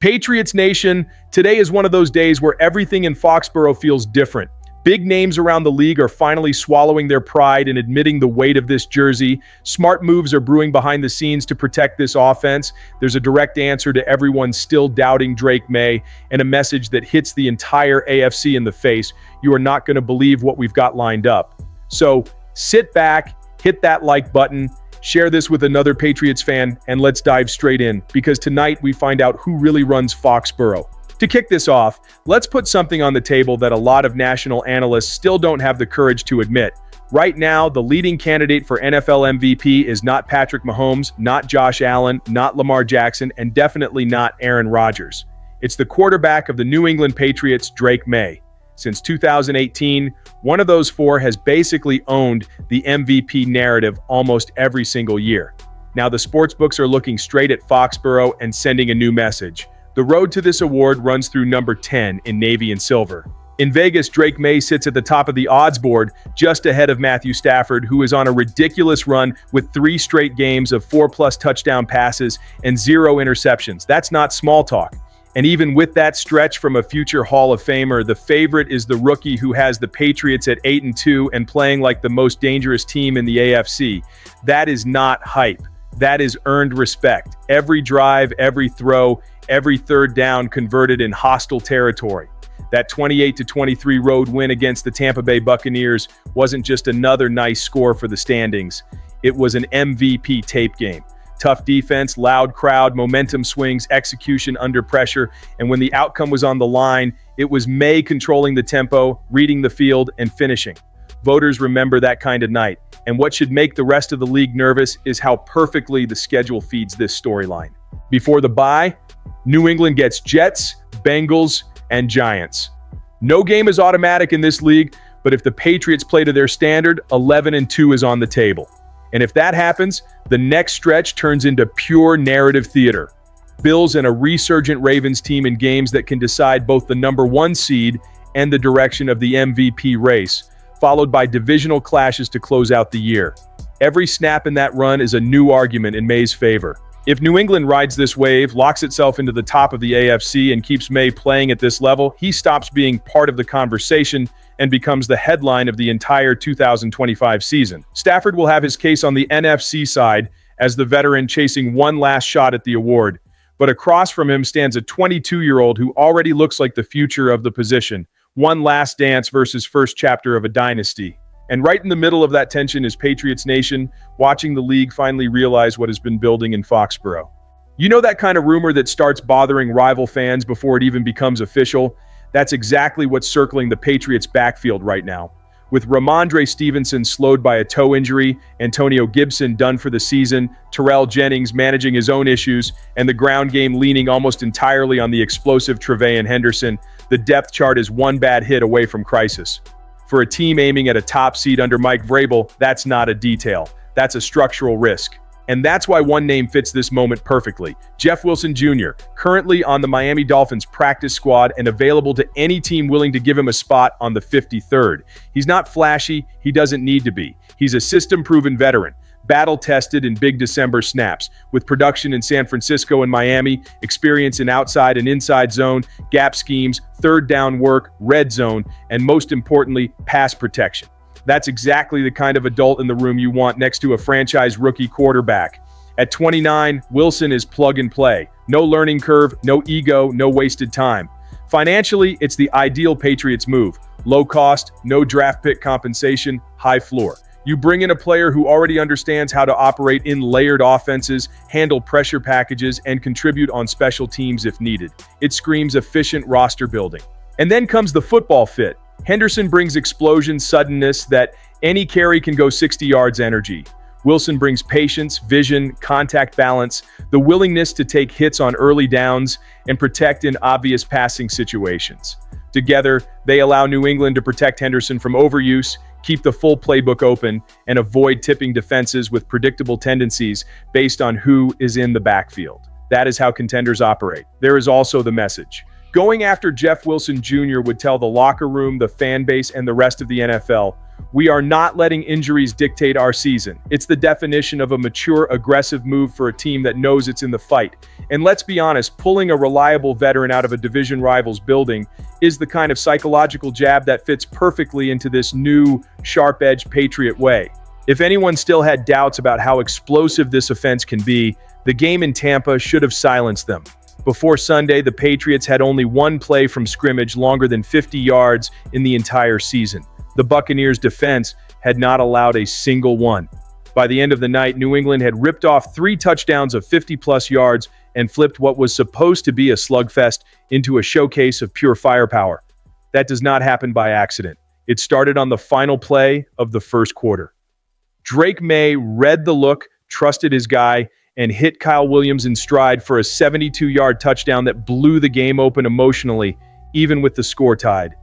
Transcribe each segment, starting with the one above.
Patriots Nation, today is one of those days where everything in Foxborough feels different. Big names around the league are finally swallowing their pride and admitting the weight of this jersey. Smart moves are brewing behind the scenes to protect this offense. There's a direct answer to everyone still doubting Drake Maye, and a message that hits the entire AFC in the face. You are not going to believe what we've got lined up. So sit back, hit that like button, share this with another Patriots fan, and let's dive straight in, because tonight we find out who really runs Foxborough. To kick this off, let's put something on the table that a lot of national analysts still don't have the courage to admit. Right now, the leading candidate for NFL MVP is not Patrick Mahomes, not Josh Allen, not Lamar Jackson, and definitely not Aaron Rodgers. It's the quarterback of the New England Patriots, Drake Maye. Since 2018, one of those four has basically owned the MVP narrative almost every single year. Now the sportsbooks are looking straight at Foxborough and sending a new message. The road to this award runs through number 10 in navy and silver. In Vegas, Drake Maye sits at the top of the odds board, just ahead of Matthew Stafford, who is on a ridiculous run with 3 straight games of 4+ touchdown passes and 0 interceptions. That's not small talk. And even with that stretch from a future Hall of Famer, the favorite is the rookie who has the Patriots at 8-2 and playing like the most dangerous team in the AFC. That is not hype. That is earned respect. Every drive, every throw, every third down converted in hostile territory. That 28-23 road win against the Tampa Bay Buccaneers wasn't just another nice score for the standings. It was an MVP tape game. Tough defense, loud crowd, momentum swings, execution under pressure, and when the outcome was on the line, it was Maye controlling the tempo, reading the field, and finishing. Voters remember that kind of night, and what should make the rest of the league nervous is how perfectly the schedule feeds this storyline. Before the bye, New England gets Jets, Bengals, and Giants. No game is automatic in this league, but if the Patriots play to their standard, 11-2 is on the table. And if that happens, the next stretch turns into pure narrative theater. Bills and a resurgent Ravens team in games that can decide both the number 1 seed and the direction of the MVP race, followed by divisional clashes to close out the year. Every snap in that run is a new argument in Maye's favor. If New England rides this wave, locks itself into the top of the AFC, and keeps Maye playing at this level, he stops being part of the conversation and becomes the headline of the entire 2025 season. Stafford will have his case on the NFC side as the veteran chasing one last shot at the award, but across from him stands a 22-year-old who already looks like the future of the position. One last dance versus first chapter of a dynasty. And right in the middle of that tension is Patriots Nation, watching the league finally realize what has been building in Foxborough. You know that kind of rumor that starts bothering rival fans before it even becomes official? That's exactly what's circling the Patriots' backfield right now. With Ramondre Stevenson slowed by a toe injury, Antonio Gibson done for the season, Terrell Jennings managing his own issues, and the ground game leaning almost entirely on the explosive Tre'Von Henderson, the depth chart is one bad hit away from crisis. For a team aiming at a top seed under Mike Vrabel, that's not a detail. That's a structural risk. And that's why one name fits this moment perfectly. Jeff Wilson Jr., currently on the Miami Dolphins practice squad and available to any team willing to give him a spot on the 53rd. He's not flashy, he doesn't need to be. He's a system-proven veteran, battle-tested in big December snaps, with production in San Francisco and Miami, experience in outside and inside zone, gap schemes, third down work, red zone, and most importantly, pass protection. That's exactly the kind of adult in the room you want next to a franchise rookie quarterback. At 29, Wilson is plug and play. No learning curve, no ego, no wasted time. Financially, it's the ideal Patriots move. Low cost, no draft pick compensation, high floor. You bring in a player who already understands how to operate in layered offenses, handle pressure packages, and contribute on special teams if needed. It screams efficient roster building. And then comes the football fit. Henderson brings explosion, suddenness, that any carry can go 60 yards energy. Wilson brings patience, vision, contact balance, the willingness to take hits on early downs and protect in obvious passing situations. Together, they allow New England to protect Henderson from overuse, keep the full playbook open, and avoid tipping defenses with predictable tendencies based on who is in the backfield. That is how contenders operate. There is also the message. Going after Jeff Wilson Jr. would tell the locker room, the fan base, and the rest of the NFL, we are not letting injuries dictate our season. It's the definition of a mature, aggressive move for a team that knows it's in the fight. And let's be honest, pulling a reliable veteran out of a division rival's building is the kind of psychological jab that fits perfectly into this new, sharp-edged Patriot way. If anyone still had doubts about how explosive this offense can be, the game in Tampa should have silenced them. Before Sunday, the Patriots had only one play from scrimmage longer than 50 yards in the entire season. The Buccaneers' defense had not allowed a single one. By the end of the night, New England had ripped off 3 touchdowns of 50-plus yards and flipped what was supposed to be a slugfest into a showcase of pure firepower. That does not happen by accident. It started on the final play of the first quarter. Drake Maye read the look, trusted his guy, and hit Kyle Williams in stride for a 72-yard touchdown that blew the game open emotionally, even with the score tied.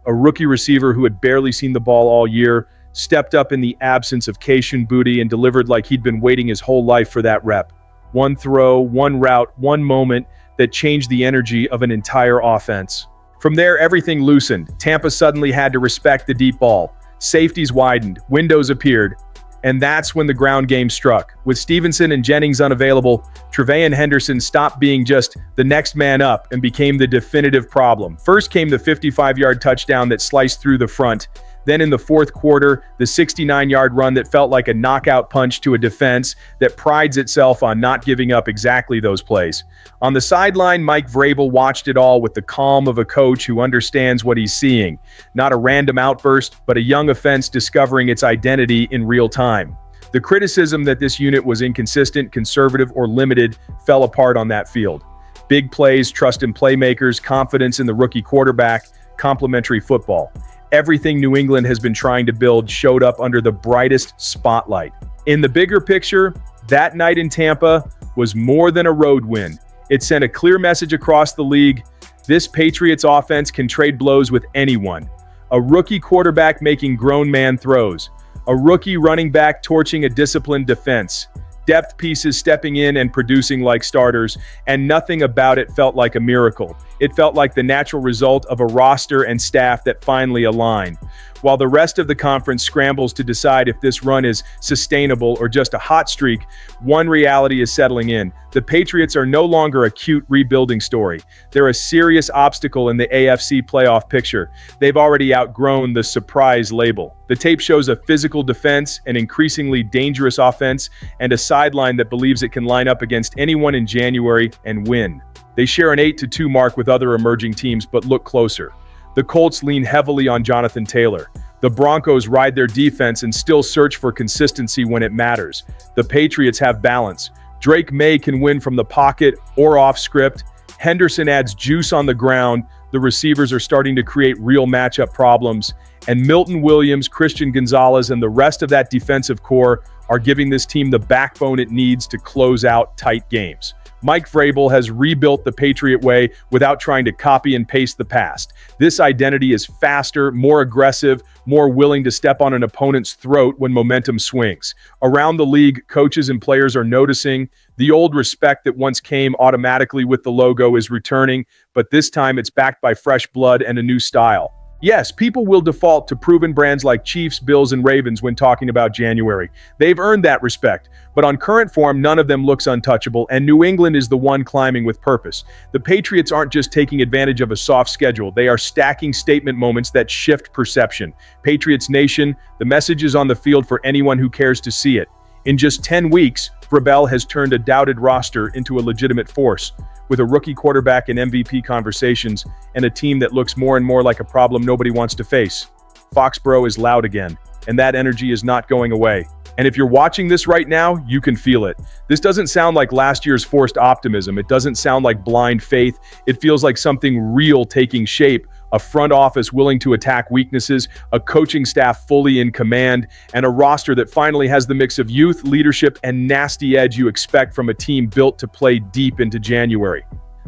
A rookie receiver who had barely seen the ball all year stepped up in the absence of Kayshon Boutte and delivered like he'd been waiting his whole life for that rep. One throw, one route, one moment that changed the energy of an entire offense. From there, everything loosened. Tampa suddenly had to respect the deep ball. Safeties widened, windows appeared, and that's when the ground game struck. With Stevenson and Jennings unavailable, Tre'Von Henderson stopped being just the next man up and became the definitive problem. First came the 55-yard touchdown that sliced through the front. Then in the fourth quarter, the 69-yard run that felt like a knockout punch to a defense that prides itself on not giving up exactly those plays. On the sideline, Mike Vrabel watched it all with the calm of a coach who understands what he's seeing. Not a random outburst, but a young offense discovering its identity in real time. The criticism that this unit was inconsistent, conservative, or limited fell apart on that field. Big plays, trust in playmakers, confidence in the rookie quarterback, complementary football. Everything New England has been trying to build showed up under the brightest spotlight. In the bigger picture, that night in Tampa was more than a road win. It sent a clear message across the league. This Patriots offense can trade blows with anyone. A rookie quarterback making grown man throws. A rookie running back torching a disciplined defense. Depth pieces stepping in and producing like starters, and nothing about it felt like a miracle. It felt like the natural result of a roster and staff that finally aligned. While the rest of the conference scrambles to decide if this run is sustainable or just a hot streak, one reality is settling in. The Patriots are no longer a cute rebuilding story. They're a serious obstacle in the AFC playoff picture. They've already outgrown the surprise label. The tape shows a physical defense, an increasingly dangerous offense, and a sideline that believes it can line up against anyone in January and win. They share an 8-2 mark with other emerging teams, but look closer. The Colts lean heavily on Jonathan Taylor. The Broncos ride their defense and still search for consistency when it matters. The Patriots have balance. Drake Maye can win from the pocket or off script. Henderson adds juice on the ground. The receivers are starting to create real matchup problems. And Milton Williams, Christian Gonzalez, and the rest of that defensive core are giving this team the backbone it needs to close out tight games. Mike Vrabel has rebuilt the Patriot way without trying to copy and paste the past. This identity is faster, more aggressive, more willing to step on an opponent's throat when momentum swings. Around the league, coaches and players are noticing. The old respect that once came automatically with the logo is returning, but this time it's backed by fresh blood and a new style. Yes, people will default to proven brands like Chiefs, Bills, and Ravens when talking about January. They've earned that respect, but on current form, none of them looks untouchable, and New England is the one climbing with purpose. The Patriots aren't just taking advantage of a soft schedule. They are stacking statement moments that shift perception. Patriots Nation, the message is on the field for anyone who cares to see it. In just 10 weeks, Vrabel has turned a doubted roster into a legitimate force. With a rookie quarterback in MVP conversations and a team that looks more and more like a problem nobody wants to face. Foxborough is loud again, and that energy is not going away. And if you're watching this right now, you can feel it. This doesn't sound like last year's forced optimism. It doesn't sound like blind faith. It feels like something real taking shape. A front office willing to attack weaknesses, a coaching staff fully in command, and a roster that finally has the mix of youth, leadership, and nasty edge you expect from a team built to play deep into January.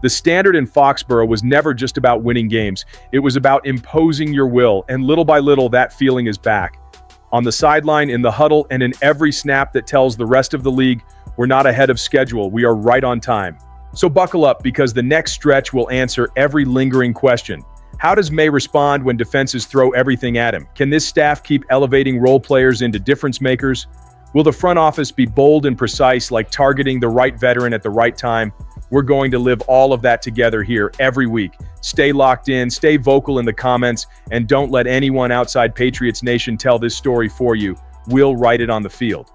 The standard in Foxborough was never just about winning games. It was about imposing your will, and little by little that feeling is back. On the sideline, in the huddle, and in every snap that tells the rest of the league, we're not ahead of schedule, we are right on time. So buckle up because the next stretch will answer every lingering question. How does Maye respond when defenses throw everything at him? Can this staff keep elevating role players into difference makers? Will the front office be bold and precise, like targeting the right veteran at the right time? We're going to live all of that together here every week. Stay locked in, stay vocal in the comments, and don't let anyone outside Patriots Nation tell this story for you. We'll write it on the field.